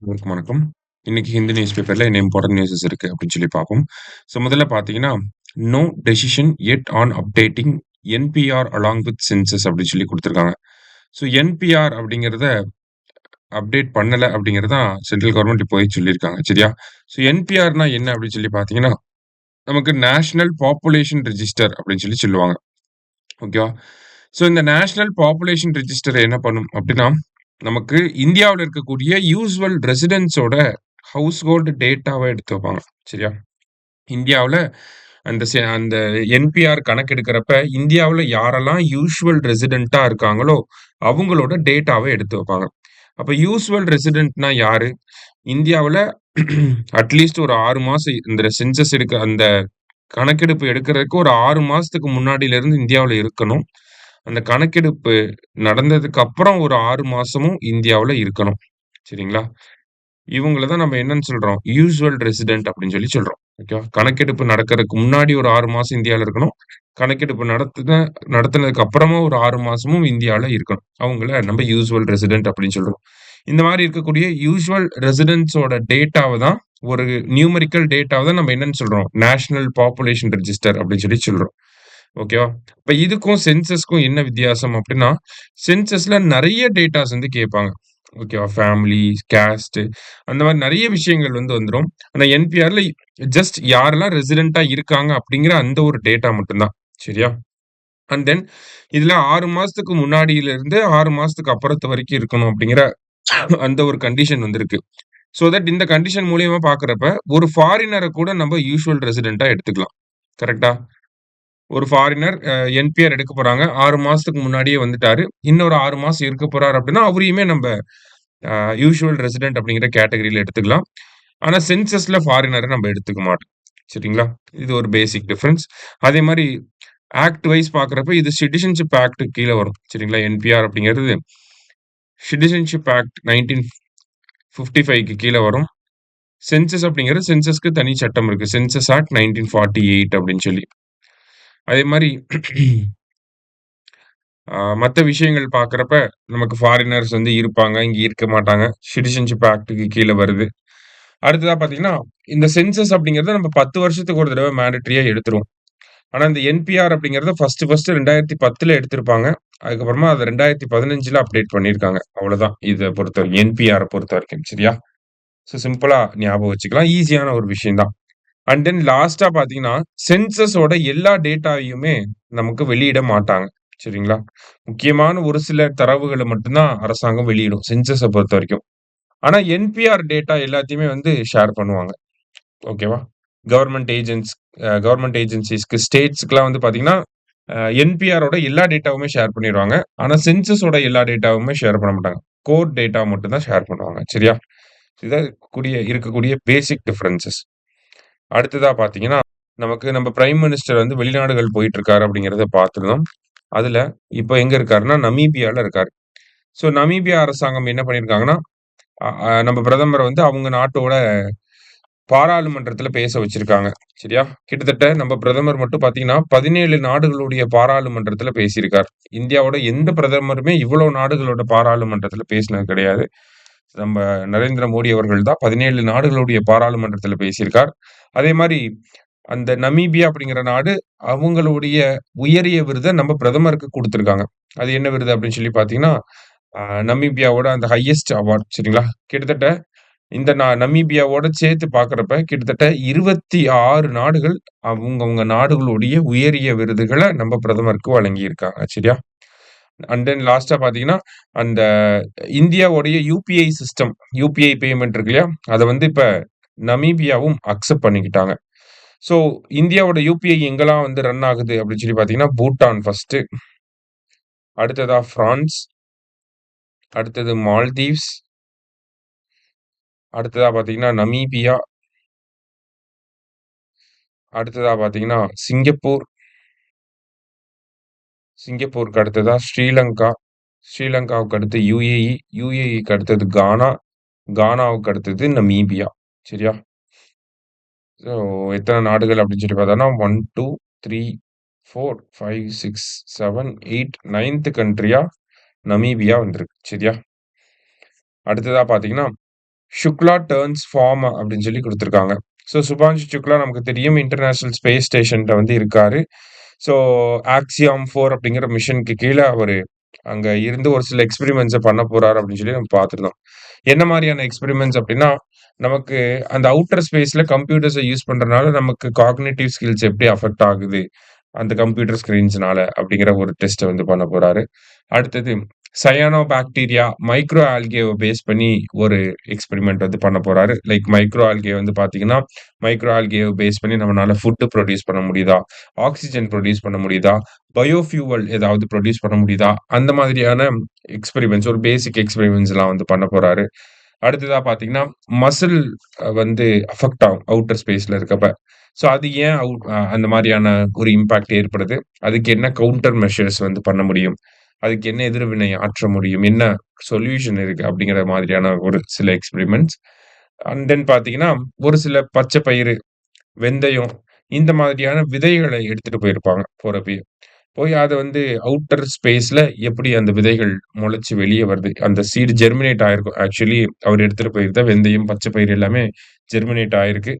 அனைவருக்கும் வணக்கம். இன்னைக்கு ஹிந்து நியூஸ் பேப்பர்ல என்ன இம்பார்ட்டன்ட் நியூஸஸ் இருக்கு அப்படின்னு சொல்லி பார்ப்போம். முதல்ல பார்த்தீங்கன்னா, "no decision yet on updating NPR along with census" அப்படின்னு சொல்லி குடுத்துருக்காங்க. என்பிஆர் அப்படிங்கிறத அப்டேட் பண்ணல அப்படிங்கிறது தான் சென்ட்ரல் கவர்ன்மெண்ட் இப்போதைக்கு சொல்லியிருக்காங்க. சரியா? என்பிஆர்னா என்ன அப்படின்னு சொல்லி பார்த்தீங்கன்னா, நமக்கு நேஷனல் பாப்புலேஷன் ரிஜிஸ்டர் அப்படின்னு சொல்லி சொல்லுவாங்க. ஓகேவா? இந்த நேஷனல் பாப்புலேஷன் ரிஜிஸ்டர் என்ன பண்ணும் அப்படின்னா, நமக்கு இந்தியாவுல இருக்கக்கூடிய யூசுவல் ரெசிடென்ட்ஸோட ஹவுஸ்ஹோல்டு டேட்டாவ எடுத்து வைப்பாங்க. சரியா? இந்தியாவுல அந்த என்பிஆர் கணக்கெடுக்கிறப்ப, இந்தியாவுல யாரெல்லாம் யூசுவல் ரெசிடென்ட்டா இருக்காங்களோ, அவங்களோட டேட்டாவ எடுத்து வைப்பாங்க. அப்ப யூசுவல் ரெசிடென்ட்னா யாரு? இந்தியாவுல அட்லீஸ்ட் ஒரு 6 மாசம் இந்த சென்சஸ் அந்த கணக்கெடுப்பு எடுக்கிறதுக்கு ஒரு 6 மாசத்துக்கு முன்னாடில இருந்து இந்தியாவுல இருக்கணும். அந்த கணக்கெடுப்பு நடந்ததுக்கு அப்புறம் ஒரு 6 மாசமும் இந்தியாவுல இருக்கணும். சரிங்களா? இவங்கள தான் நம்ம என்னன்னு சொல்றோம்? யூசுவல் ரெசிடென்ட் அப்படின்னு சொல்லி சொல்றோம். ஓகேவா? கணக்கெடுப்பு நடக்கிறதுக்கு முன்னாடி ஒரு 6 மாசம் இந்தியால இருக்கணும். கணக்கெடுப்பு நடத்துனதுக்கு அப்புறமா ஒரு 6 மாசமும் இந்தியால இருக்கணும். அவங்கள நம்ம யூசுவல் ரெசிடென்ட் அப்படின்னு சொல்றோம். இந்த மாரி இருக்கக்கூடிய யூசுவல் ரெசிடென்ட்ஸோட டேட்டாவ தான் ஒரு நியூமெரிக்கல் டேட்டாவ தான் நம்ம என்னன்னு சொல்றோம்? நேஷனல் பாப்புலேஷன் ரிஜிஸ்டர் அப்படின்னு சொல்லி சொல்றோம். ஓகேவா? இப்ப இதுக்கும் சென்சஸ்க்கும் என்ன வித்தியாசம் அப்டின்னா, சென்சஸ்ல நெறைய டேட்டாஸ் வந்து கேட்பாங்க. ஓகேவா? ஃபேமிலி, கேஸ்ட் அந்த மாரி நெறைய விஷயங்கள் வந்து வந்துரும். ஆனா என்பிஆர்ல ஜஸ்ட் யாரெல்லாம் ரெசிடென்ட்டா இருக்காங்க அப்டிங்கிற அந்த ஒரு டேட்டா மட்டும் தான். சரியா? அண்ட் தென் இதுல 6 மாசத்துக்கு முன்னாடியிலிருந்து 6 மாசத்துக்கு அப்புறத்து வரைக்கும் இருக்கணும் அப்டிங்கிற அந்த ஒரு கண்டிஷன் வந்து இருக்கு. தட் இந்த கண்டிஷன் மூலியமா பார்க்குறப்ப, ஒரு ஃபாரினர கூட நம்ம யூசுவல் ரெசிடென்ட்டா எடுத்துக்கலாம். கரெக்ட்டா? ஒரு ஃபாரினர் என்பிஆர் எடுக்க போறாங்க. 6 மாசத்துக்கு முன்னாடியே வந்துட்டாரு. இன்னொரு 6 மாசம் இருக்க போறாரு அப்டின்னா, அவரையுமே நம்ப யூசுவல் ரெசிடென்ட் அப்படிங்கிற கேட்டகரில எடுத்துக்கலாம். ஆனா சென்சஸ்ல ஃபாரினர நம்ம எடுத்துக்க மாட்டோம். சரிங்களா? இது ஒரு பேசிக் டிஃபரன்ஸ். அதே மாரி ஆக்ட் வைஸ் பார்க்குறப்ப இது சிட்டிசன்ஷிப் ஆக்ட்க்கு கீழ வரும். சரிங்களா? என்பிஆர் அப்படிங்கிறது சிட்டிசன்ஷிப் ஆக்ட் 1955க்கு கீழ வரும். சென்சஸ் அப்படிங்கிறது சென்சஸ்க்கு தனி சட்டம் இருக்கு. சென்சஸ் ஆக்ட் 1948 அப்படின்னு சொல்லி. அதே மாரி மத்த விஷயங்கள் பார்க்குறப்ப, நமக்கு ஃபாரினர்ஸ் வந்து இருப்பாங்க, இங்க இருக்க மாட்டாங்க. சிட்டிசன்ஷிப் ஆக்ட்க்கு கீழ வருது. அடுத்ததா பார்த்தீங்கன்னா, இந்த சென்சஸ் அப்படிங்கிறத நம்ம 10 வருஷத்துக்கு ஒரு தடவ மேண்டேட்டரியா எடுத்துருவோம். ஆனா, இந்த என்பிஆர் அப்படிங்கிறத ஃபர்ஸ்ட்டு 2010ல எடுத்திருப்பாங்க. அதுக்கப்புறமா அத 2015ல அப்டேட் பண்ணியிருக்காங்க. அவ்வளோதான். இத பொறுத்தவரைக்கும். என்பிஆர பொறுத்தவரைக்கும். சரியா? சிம்பிளா ஞாபகம் வச்சுக்கலாம். ஈஸியான ஒரு விஷயம் தான். அண்ட் தென் லாஸ்ட்டா பார்த்தீங்கன்னா, சென்சஸோட எல்லா டேட்டாவையுமே நமக்கு வெளியிட மாட்டாங்க. சரிங்களா? முக்கியமான ஒரு சில தரவுகள மட்டும் தான் அரசாங்கம் வெளியிடும். சென்சஸ பொறுத்தவரைக்கும். ஆனா, என்பிஆர் டேட்டா எல்லாத்தையுமே வந்து ஷேர் பண்ணுவாங்க. ஓகேவா? கவர்ன்மென்ட் ஏஜென்ட்ஸ் கவர்ன்மென்ட் ஏஜென்சிஸ்க்கு, ஸ்டேட்ஸ்க்குலாம் வந்து பார்த்தீங்கன்னா, என்பிஆரோட எல்லா டேட்டாவுமே ஷேர் பண்ணிருவாங்க. ஆனா, சென்சஸோட எல்லா டேட்டாவுமே ஷேர் பண்ண மாட்டாங்க. கோர் டேட்டா மட்டும் தான் ஷேர் பண்ணுவாங்க. சரியா? இதான் இருக்கக்கூடிய பேசிக் டிஃபரன்ஸஸ். அடுத்ததா பார்த்தீங்கன்னா, நமக்கு நம்ம பிரைம் மினிஸ்டர் வந்து வெளிநாடுகள் போயிட்டுருக்காரு அப்படிங்கிறத பார்த்துருந்தோம். அதுல இப்ப எங்க இருக்காருன்னா, நமீபியால இருக்காரு. நமீபியா அரசாங்கம் என்ன பண்ணியிருக்காங்கன்னா, அ அ நம்ம பிரதமர வந்து அவங்க நாட்டோட பாராளுமன்றத்துல பேச வச்சிருக்காங்க. சரியா? கிட்டத்தட்ட நம்ம பிரதமர் மட்டும் பார்த்தீங்கன்னா, 17 நாடுகளுடைய பாராளுமன்றத்துல பேசியிருக்கார். இந்தியாவோட எந்த பிரதமருமே இவ்வளோ நாடுகளோட பாராளுமன்றத்துல பேசினது கிடையாது. நம்ம நரேந்திர மோடி அவர்கள் தான் 17 நாடுகளுடைய பாராளுமன்றத்துல பேசியிருக்கார். அதே மாரி அந்த நமீபியா அப்படிங்கிற நாடு, அவங்களுடைய உயரிய விருத நம்ம பிரதமருக்கு குடுத்துருக்காங்க. அது என்ன விருது அப்படின்னு சொல்லி பார்த்தீங்கன்னா, அ நமீபியாவோட அந்த ஹையஸ்ட் அவார்ட் சரிங்களா? கிட்டத்தட்ட இந்த நமீபியாவோட சேர்த்து பார்க்கிறப்ப, கிட்டத்தட்ட 26 நாடுகள் அவங்கவங்க நாடுகளுடைய உயரிய விருதுகள நம்ம பிரதமருக்கு வழங்கியிருக்காங்க. சரியா? அண்ட் தென் லாஸ்ட்டா பார்த்தீங்கன்னா, அந்த இந்தியாவுடைய யுபிஐ சிஸ்டம், யுபிஐ பேமெண்ட் இருக்கு இல்லையா? அத வந்து இப்ப நமீபியாவும் அக்செப்ட் பண்ணிக்கிட்டாங்க. ஸோ இந்தியாவோட யுபிஐ எங்கெல்லாம் வந்து ரன் ஆகுது அப்படின்னு சொல்லி பார்த்தீங்கன்னா, பூட்டான் ஃபர்ஸ்ட்டு, அடுத்ததா ஃப்ரான்ஸ், அடுத்தது மால்தீவ்ஸ், அடுத்ததா பார்த்தீங்கன்னா நமீபியா, அடுத்ததா பார்த்தீங்கன்னா சிங்கப்பூர், சிங்கப்பூருக்கு அடுத்ததா ஸ்ரீலங்கா, ஸ்ரீலங்காவுக்கு அடுத்து யுஏஇ, யுஏஇக்கு அடுத்தது கானா, கானாவுக்கு அடுத்தது நமீபியா. சரியா? ஸோ எத்தன நாடுகள் அப்படின்னு சொல்லி பார்த்தோம்னா 1, 2, 3, 4, 5, 6, 7, 8, 9த் கண்ட்ரியா நமீபியா வந்திருக்கு. சரியா? அடுத்ததா பார்த்தீங்கன்னா சுக்லா டர்ன்ஸ் ஃபார்ம் அப்படின்னு சொல்லி குடுத்துருக்காங்க. ஸோ சுபான்ஷு சுக்லா நமக்கு தெரியும் இன்டர்நேஷனல் ஸ்பேஸ் ஸ்டேஷன்ல வந்து இருக்காரு. ஸோ ஆக்சியாம் 4 அப்படிங்கிற மிஷனுக்கு கீழ அவரு அங்க இருந்து ஒரு சில எக்ஸ்பெரிமெண்ட்ஸ பண்ண போறாரு அப்படின்னு சொல்லி நம்ம பார்த்துருந்தோம். என்ன மாரியான எக்ஸ்பெரிமெண்ட்ஸ் அப்படின்னா, நமக்கு அந்த அவுட்டர் ஸ்பேஸ்ல கம்ப்யூட்டர்ஸ யூஸ் பண்றனால நமக்கு காக்னிட்டிவ் ஸ்கில்ஸ் எப்படி அஃபெக்ட் ஆகுது? அந்த கம்ப்யூட்டர் ஸ்கிரீன்ஸ்னால அப்படிங்கிற ஒரு டெஸ்ட்ட வந்து பண்ண போறாரு. அடுத்தது சயானோபாக்டீரியா, மைக்ரோ ஆல்கேவ பேஸ் பண்ணி ஒரு எக்ஸ்பெரிமெண்ட் வந்து பண்ண போறாரு. லைக் மைக்ரோ ஆல்கே வந்து பார்த்தீங்கன்னா, மைக்ரோ ஆல்கேவ பேஸ் பண்ணி நம்மனால ஃபுட் புரொடியூஸ் பண்ண முடியுதா? ஆக்ஸிஜன் புரொடியூஸ் பண்ண முடியுதா? பயோஃபியூவல் ஏதாவது புரொடியூஸ் பண்ண முடியுதா? அந்த மாதிரியான எக்ஸ்பெரிமெண்ட்ஸ் ஒரு பேசிக் எக்ஸ்பெரிமெண்ட்ஸ்லாம் வந்து பண்ண போறாரு. அடுத்ததா பார்த்தீங்கன்னா, மசில் வந்து அஃபெக்ட் ஆகும் அவுட்டர் ஸ்பேஸ்ல இருக்கப்ப. ஸோ அது ஏன் அந்த மாரியான ஒரு இம்பாக்ட் ஏற்படுது? அதுக்கு என்ன கவுண்டர் மெஷர்ஸ் வந்து பண்ண முடியும்? அதுக்கு என்ன எதிர்வினை ஆற்ற முடியும்? என்ன சொல்யூஷன் இருக்கு? அப்படிங்கிற மாதிரியான ஒரு சில எக்ஸ்பெரிமெண்ட்ஸ். அண்ட் தென் பார்த்தீங்கன்னா, ஒரு சில பச்சை பயிறு, வெந்தயம் இந்த மாதிரியான விதைகளை எடுத்துட்டு போயிருப்பாங்க போறப்பயே. போய் அத வந்து அவுட்டர் ஸ்பேஸ்ல எப்படி அந்த விதைகள் முளைச்சு வெளிய வருது? அந்த சீட் ஜெர்மினேட் ஆயிருக்கும். ஆக்சுவலி அவர் எடுத்துட்டு போயிருந்த வெந்தயம், பச்சை பயிறு எல்லாமே ஜெர்மினேட் ஆயிருக்கு.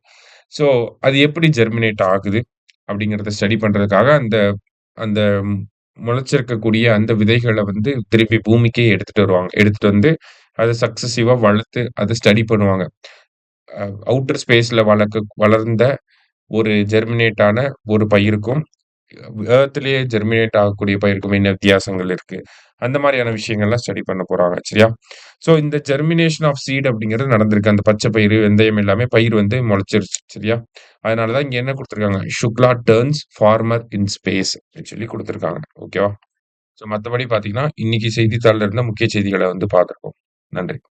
ஸோ அது எப்படி ஜெர்மினேட் ஆகுது? அப்படிங்கிறத ஸ்டடி பண்றதுக்காக அந்த அந்த முளைச்சிருக்கக்கூடிய அந்த விதைகள வந்து திருப்பி பூமிக்கே எடுத்துட்டு வருவாங்க. எடுத்துட்டு வந்து அத சக்சசிவா வளர்த்து அத ஸ்டடி பண்ணுவாங்க. அ அவுட்டர் ஸ்பேஸ்ல வளர்ந்த ஒரு ஜெர்மினேட் ஆன ஒரு பயிருக்கும், எர்த்லயே ஜெர்மினேட் ஆகக்கூடிய பயிருக்கும் என்ன வித்தியாசங்கள் இருக்கு? அந்த மாரியான விஷயங்கள்லாம் ஸ்டடி பண்ண போறாங்க. சரியா? ஸோ இந்த ஜெர்மினேஷன் ஆஃப் சீட் அப்படிங்கிறது நடந்திருக்கு. அந்த பச்சை பயிறு, வெந்தயம் எல்லாமே பயிர் வந்து முளைச்சிருச்சு. சரியா? அதனால தான் இங்க என்ன குடுத்துருக்காங்க, "Shukla turns farmer in space" அப்படின்னு சொல்லி குடுத்துருக்காங்க. ஓகேவா? ஸோ மத்தபடி பார்த்தீங்கன்னா, இன்னைக்கு செய்தித்தாள்ல இருந்த முக்கிய செய்திகள வந்து பார்த்துருக்கோம். நன்றி.